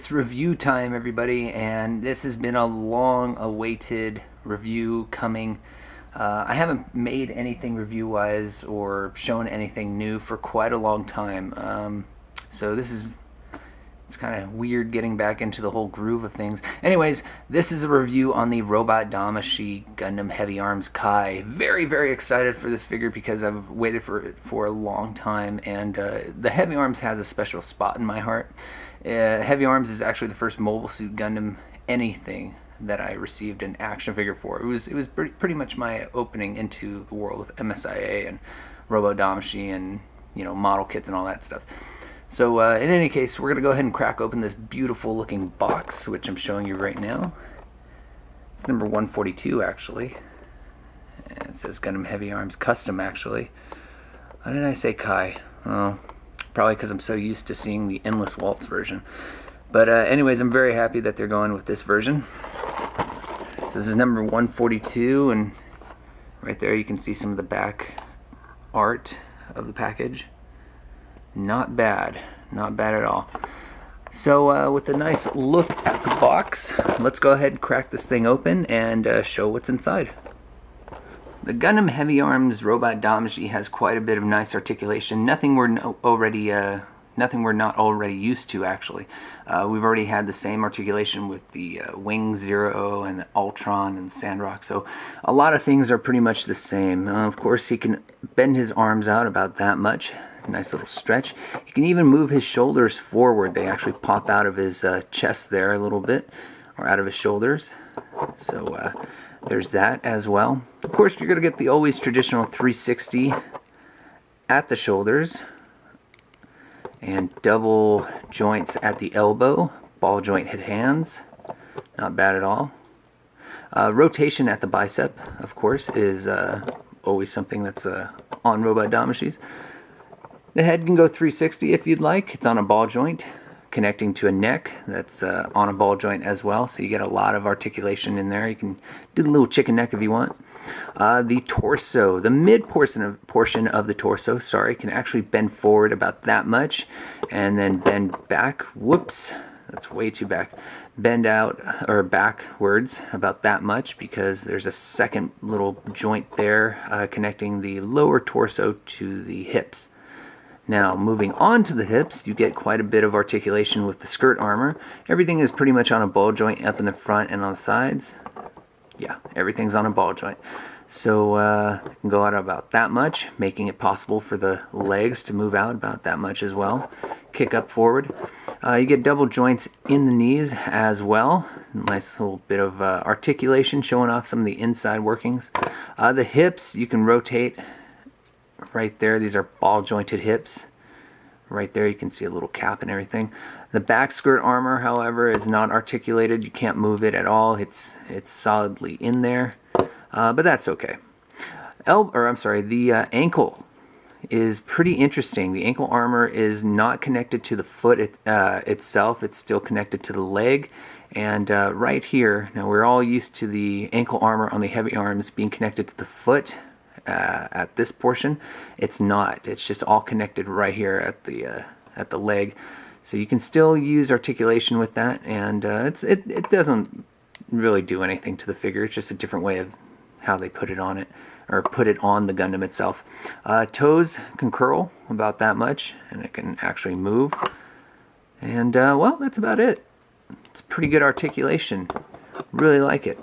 It's review time, everybody, and this has been a long-awaited review coming. I haven't made anything review-wise or shown anything new for quite a long time, so it's kind of weird getting back into the whole groove of things. Anyways, this is a review on the Robot Damashii Gundam Heavyarms Kai. Very, very excited for this figure because I've waited for it for a long time, and the Heavyarms has a special spot in my heart. Heavyarms is actually the first Mobile Suit Gundam anything that I received an action figure for. It was pretty much my opening into the world of MSIA and Robo Damashii and model kits and all that stuff. So in any case, we're going to go ahead and crack open this beautiful looking box, which I'm showing you right now. It's number 142 actually. And it says Gundam Heavyarms Custom actually. Why did I say Kai? Oh, probably because I'm so used to seeing the Endless Waltz version. But anyways, I'm very happy that they're going with this version. So this is number 142, and right there you can see some of the back art of the package. Not bad at all. So with a nice look at the box, let's go ahead and crack this thing open and show what's inside. The Gundam Heavyarms Robot Damashii has quite a bit of nice articulation. Nothing we're not already used to, actually. We've already had the same articulation with the Wing Zero and the Ultron and Sandrock, so a lot of things are pretty much the same. Of course, he can bend his arms out about that much. Nice little stretch. He can even move his shoulders forward. They actually pop out of his chest there a little bit, or out of his shoulders. So there's that as well. Of course, you're going to get the always traditional 360 at the shoulders, and double joints at the elbow, ball joint hit hands. Not bad at all. Rotation at the bicep, of course, is always something that's on Robot Damashiis. The head can go 360 if you'd like. It's on a ball joint connecting to a neck that's on a ball joint as well, so you get a lot of articulation in there. You can do the little chicken neck if you want. The torso, the mid portion of the torso, can actually bend forward about that much and then bend back. Whoops, that's way too back. Bend out or backwards about that much because there's a second little joint there connecting the lower torso to the hips. Now, moving on to the hips, you get quite a bit of articulation with the skirt armor. Everything is pretty much on a ball joint up in the front and on the sides. Yeah, everything's on a ball joint. So it can go out about that much, making it possible for the legs to move out about that much as well. Kick up forward. You get double joints in the knees as well. Nice little bit of articulation showing off some of the inside workings. The hips, you can rotate right there. These are ball jointed hips. Right there you can see a little cap and everything. The back skirt armor, however, is not articulated. You can't move it at all. It's solidly in there, but that's okay. The ankle is pretty interesting. The ankle armor is not connected to the foot itself. It's still connected to the leg. And right here, now we're all used to the ankle armor on the Heavyarms being connected to the foot. At this portion, it's not. It's just all connected right here at the leg, so you can still use articulation with that, and it doesn't really do anything to the figure. It's just a different way of how they put it on it, or put it on the Gundam itself. Toes can curl about that much, and it can actually move. And well, that's about it. It's pretty good articulation. Really like it.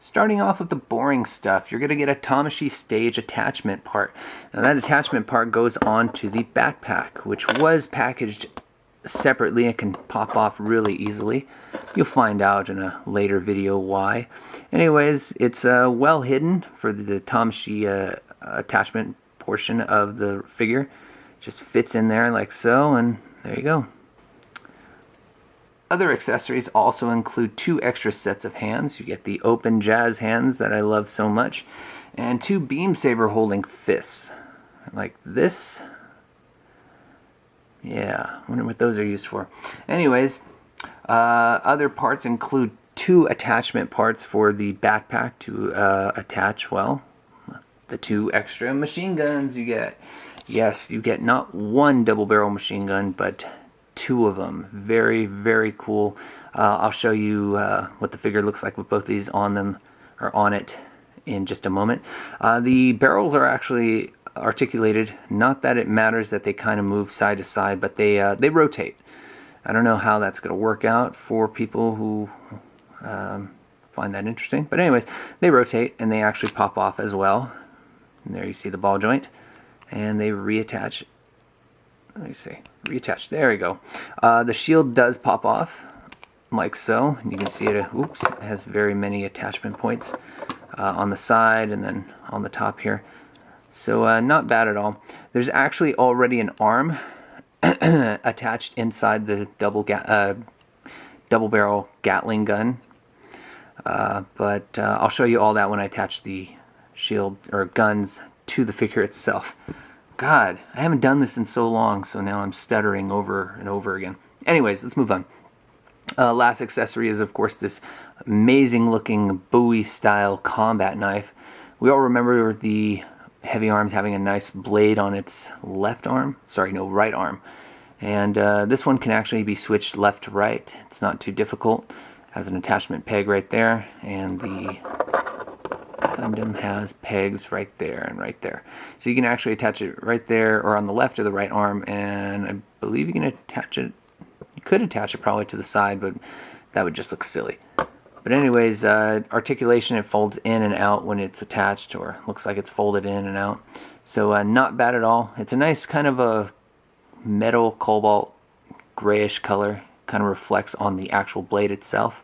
Starting off with the boring stuff, you're going to get a Damashii stage attachment part. Now that attachment part goes on to the backpack, which was packaged separately and can pop off really easily. You'll find out in a later video why. Anyways, it's well hidden for the Damashii attachment portion of the figure. Just fits in there like so, and there you go. Other accessories also include 2 extra sets of hands. You get the open jazz hands that I love so much, and 2 beam saber holding fists, like this. Yeah, I wonder what those are used for. Anyways, other parts include 2 attachment parts for the backpack to attach, well, the 2 extra machine guns you get. Yes, you get not 1 double barrel machine gun, but 2 two of them. Very, very cool. I'll show you what the figure looks like with both these on them, or on it, in just a moment. The barrels are actually articulated. Not that it matters that they kind of move side to side, but they rotate. I don't know how that's going to work out for people who find that interesting. But anyways, they rotate and they actually pop off as well. And there you see the ball joint. And they reattach. Let me see. Reattach. There we go. The shield does pop off, like so. And you can see it, oops, it has very many attachment points on the side and then on the top here. So not bad at all. There's actually already an arm attached inside the double barrel Gatling gun. But I'll show you all that when I attach the shield or guns to the figure itself. God, I haven't done this in so long, so now I'm stuttering over and over again. Anyways, let's move on. Last accessory is, of course, this amazing looking Bowie style combat knife. We all remember the Heavyarms having a nice blade on its left arm. Sorry, no, right arm. And this one can actually be switched left to right. It's not too difficult. Has an attachment peg right there, and the Gundam has pegs right there and right there. So you can actually attach it right there or on the left or the right arm, and I believe you can attach it, you could attach it probably to the side, but that would just look silly. But anyways, articulation, it folds in and out when it's attached, or looks like it's folded in and out. So not bad at all. It's a nice kind of a metal cobalt grayish color, kind of reflects on the actual blade itself.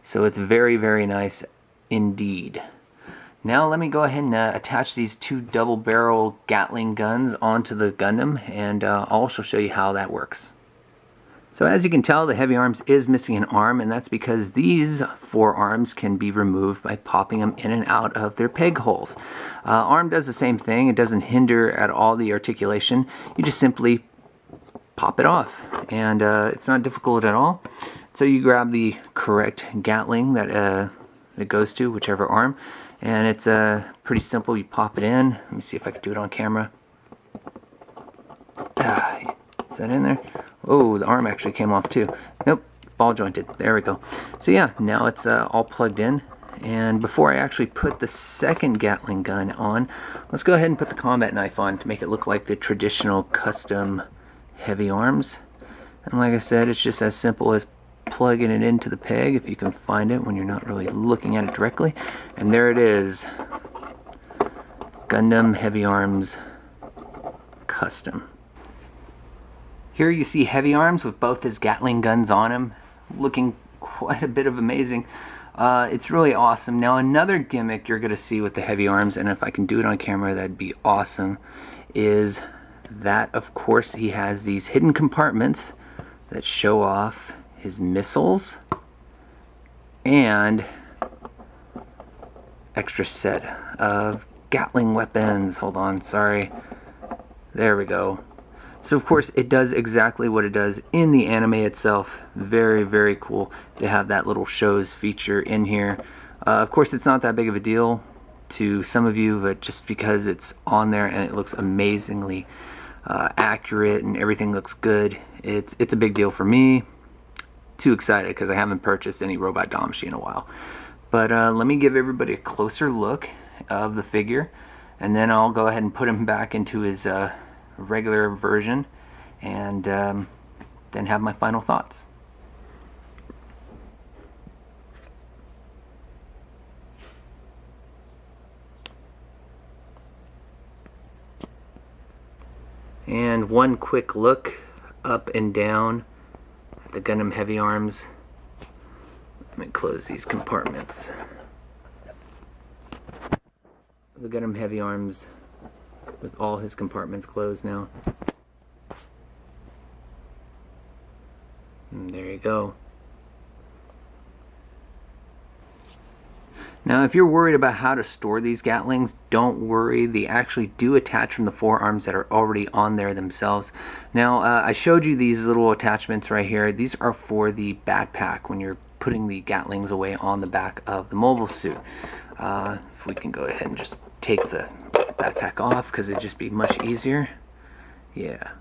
So it's very, very nice indeed. Now let me go ahead and attach these two double barrel Gatling guns onto the Gundam, and I'll also show you how that works. So as you can tell, the Heavyarms is missing an arm, and that's because these four arms can be removed by popping them in and out of their peg holes. Arm does the same thing. It doesn't hinder at all the articulation. You just simply pop it off, and it's not difficult at all. So you grab the correct Gatling that it goes to, whichever arm, and it's pretty simple. You pop it in. Let me see if I can do it on camera. Is that in there? Oh, the arm actually came off too. Nope, ball jointed. There we go. So yeah, now it's all plugged in. And before I actually put the second Gatling gun on, let's go ahead and put the combat knife on to make it look like the traditional custom Heavyarms. And like I said, it's just as simple as plugging it into the peg, if you can find it when you're not really looking at it directly. And there it is. Gundam Heavyarms Custom. Here you see Heavyarms with both his Gatling guns on him, looking quite a bit of amazing. It's really awesome. Now another gimmick you're going to see with the Heavyarms, and if I can do it on camera that'd be awesome, is that of course he has these hidden compartments that show off his missiles and extra set of Gatling weapons. Hold on, sorry. There we go. So of course it does exactly what it does in the anime itself. Very, very cool to have that little shows feature in here. Of course it's not that big of a deal to some of you, but just because it's on there and it looks amazingly accurate and everything looks good, it's a big deal for me. Too excited because I haven't purchased any robot Damashii in a while. But let me give everybody a closer look of the figure, and then I'll go ahead and put him back into his regular version, and then have my final thoughts. And one quick look up and down at the Gundam Heavyarms. Let me close these compartments. The Gundam Heavyarms with all his compartments closed now. And there you go. Now if you're worried about how to store these Gatlings, don't worry. They actually do attach from the forearms that are already on there themselves. Now I showed you these little attachments right here. These are for the backpack when you're putting the Gatlings away on the back of the mobile suit. If we can go ahead and just take the backpack off, because it'd just be much easier. Yeah,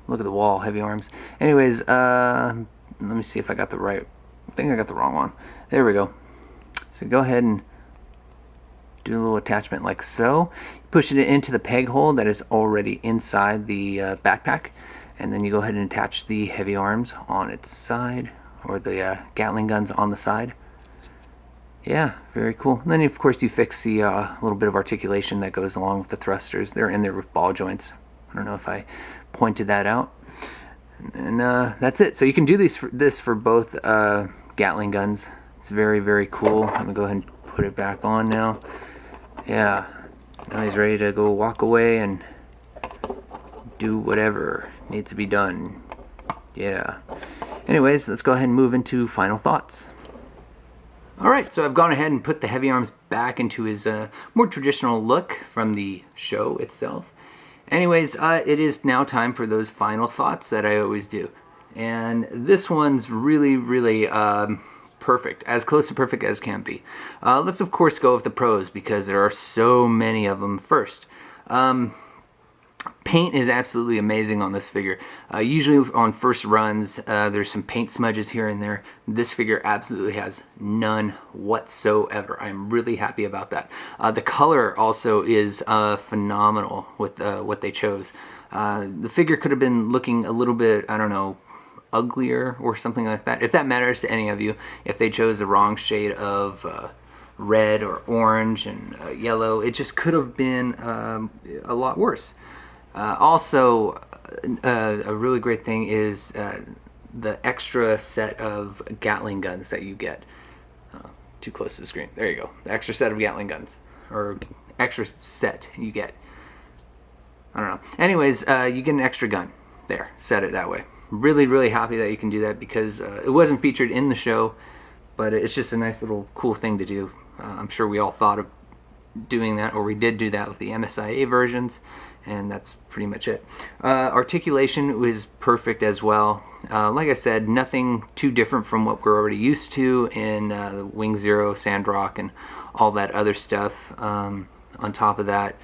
Look at the wall, heavy arms. Anyways, let me see if I got the right. I think I got the wrong one. There we go. So go ahead and do a little attachment like so. Push it into the peg hole that is already inside the backpack, and then you go ahead and attach the heavy arms on its side, or the Gatling guns on the side. Yeah, very cool. And then of course you fix the little bit of articulation that goes along with the thrusters. They're in there with ball joints. I don't know if I pointed that out. And that's it. So you can do this for both Gatling guns. It's very, very cool. I'm gonna go ahead and put it back on now. Yeah, now he's ready to go walk away and do whatever needs to be done. Yeah. Anyways, let's go ahead and move into final thoughts. Alright, so I've gone ahead and put the heavy arms back into his more traditional look from the show itself. Anyways, it is now time for those final thoughts that I always do. And this one's really, really perfect, as close to perfect as can be. Let's of course go with the pros because there are so many of them first. Paint is absolutely amazing on this figure. Usually on first runs, there's some paint smudges here and there. This figure absolutely has none whatsoever. I'm really happy about that. The color also is phenomenal with what they chose. The figure could have been looking a little bit, I don't know, uglier or something like that. If that matters to any of you, if they chose the wrong shade of red or orange and yellow, it just could have been a lot worse. Also, a really great thing is the extra set of Gatling guns that you get. Too close to the screen. There you go. The extra set of Gatling guns. Or extra set you get. I don't know. Anyways, you get an extra gun. There. Set it that way. Really, really happy that you can do that because it wasn't featured in the show, but it's just a nice little cool thing to do. I'm sure we all thought of doing that, or we did do that with the MSIA versions, and that's pretty much it. Articulation was perfect as well. Like I said, nothing too different from what we're already used to in the Wing Zero, Sandrock, and all that other stuff. On top of that,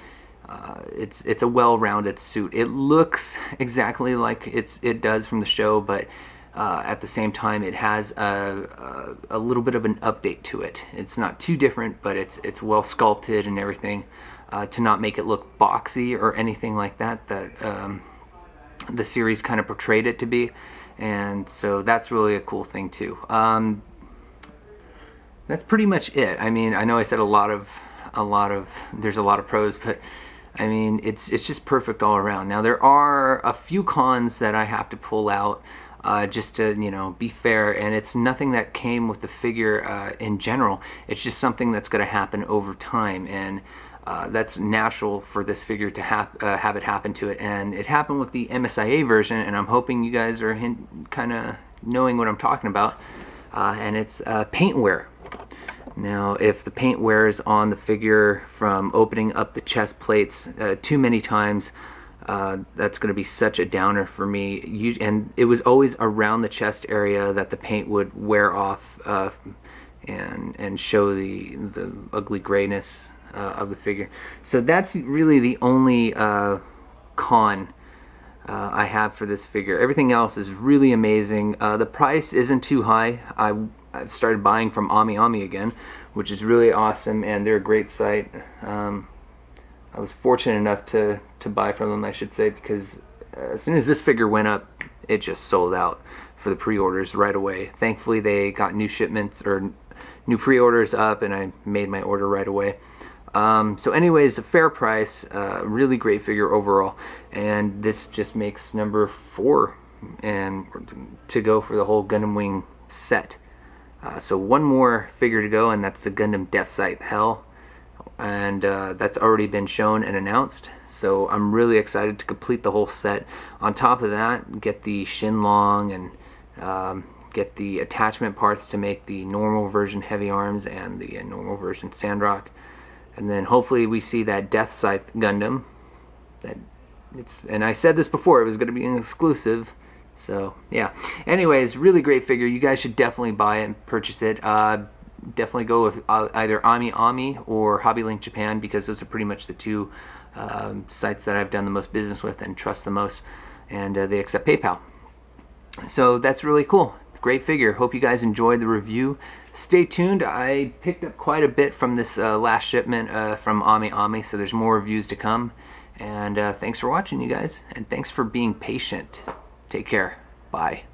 it's a well-rounded suit. It looks exactly like it does from the show, but at the same time, it has a little bit of an update to it. It's not too different, but it's well sculpted and everything to not make it look boxy or anything like that the series kind of portrayed it to be. And so that's really a cool thing too. That's pretty much it. I mean, I know I said there's a lot of pros, but I mean, it's just perfect all around. Now there are a few cons that I have to pull out just to, you know, be fair, and it's nothing that came with the figure in general. It's just something that's going to happen over time, and that's natural for this figure to have it happen to it. And it happened with the MSIA version, and I'm hoping you guys are kind of knowing what I'm talking about. And it's paint wear. Now, if the paint wears on the figure from opening up the chest plates too many times, that's going to be such a downer for me. And it was always around the chest area that the paint would wear off and show the ugly grayness of the figure. So that's really the only con I have for this figure. Everything else is really amazing. The price isn't too high. I've started buying from Ami again, which is really awesome, and they're a great site. I was fortunate enough to buy from them, I should say, because as soon as this figure went up, it just sold out for the pre-orders right away. Thankfully, they got new shipments or new pre-orders up, and I made my order right away. So anyways, a fair price, really great figure overall, and this just makes number 4 and to go for the whole Gundam Wing set. So one more figure to go, and that's the Gundam Death Scythe Hell, and that's already been shown and announced, so I'm really excited to complete the whole set. On top of that, get the Shinlong and get the attachment parts to make the normal version Heavy Arms and the normal version Sandrock. And then hopefully we see that Death Scythe Gundam. And I said this before, it was going to be an exclusive. So yeah. Anyways, really great figure. You guys should definitely buy it and purchase it. Definitely go with either Ami or Hobby Link Japan, because those are pretty much the two sites that I've done the most business with and trust the most. and they accept PayPal. So that's really cool. Great figure. Hope you guys enjoyed the review. Stay tuned. I picked up quite a bit from this last shipment from Ami, so there's more reviews to come. And thanks for watching, you guys, and thanks for being patient. Take care. Bye.